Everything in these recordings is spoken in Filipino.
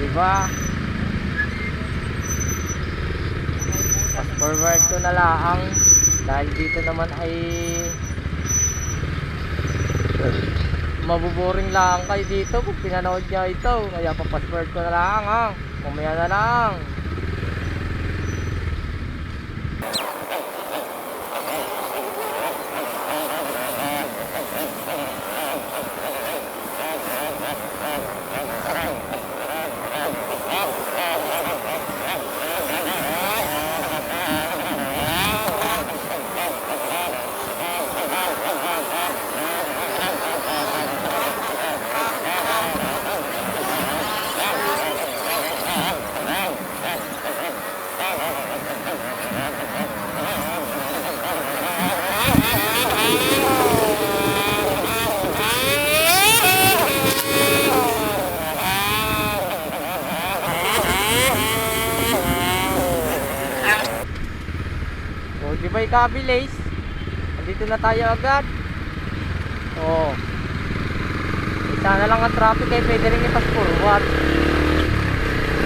Diba? Fast forward ko na lang dahil dito naman ay mabuboring lang kayo dito kung pinanood nyo ito. Kaya pa-fast forward ko na lang ha. Kumaya na lang. O, di ba ikabilays? Andito na tayo agad. O, sana lang ang traffic ay pwede rin ipas forward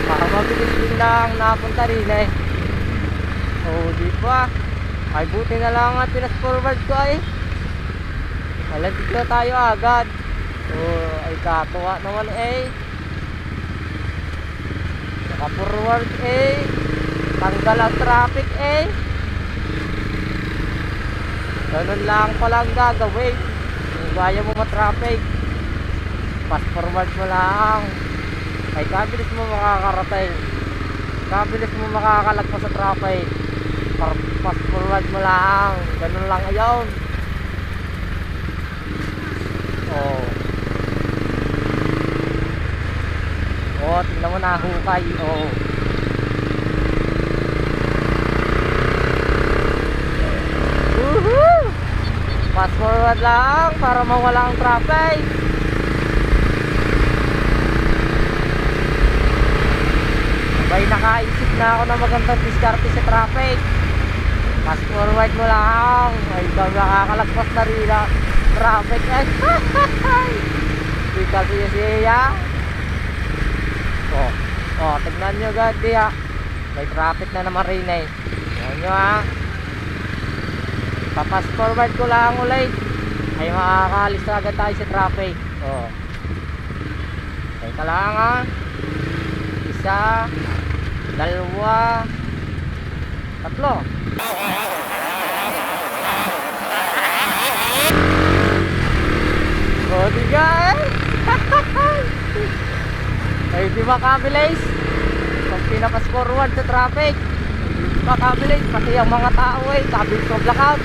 para mabilis din lang napunta rin eh. O, di ba? Ay buti na lang ang pinas forward ko ay. Wala, dito na tayo agad. O, ay katuwa naman eh. Naka forward eh. Tanggal ang traffic eh. Ganun lang palang gagawin. Kung kaya mo matraffic, fast forward mo lang. Ay kabilis mo makakarating. Kabilis mo makakalagpas sa traffic. Fast forward mo lang. Ganun lang ayon. Oh. Oh, tingnan mo na hukay. Oh. Fast forward lang para mawala ang traffic. Sabay nakaisip na ako na magandang diskarte sa traffic. Fast forward mo lang. Ay daw nakakalagpas na rin na traffic. Ay di kasi siya. Oh, tignan nyo agad diya. May traffic na naman rin eh. Tignan nyo ha. Papas forward ko lang ulit ay makakaalis na agad tayo sa traffic. Oh. Teka lang ha. Isa, dalawa, tatlo. Oh, diga eh. Ay di ba kabilis? Pag pinapas forward sa traffic, di ba kabilis? Pati ang mga tao eh, kabilis sa blackout.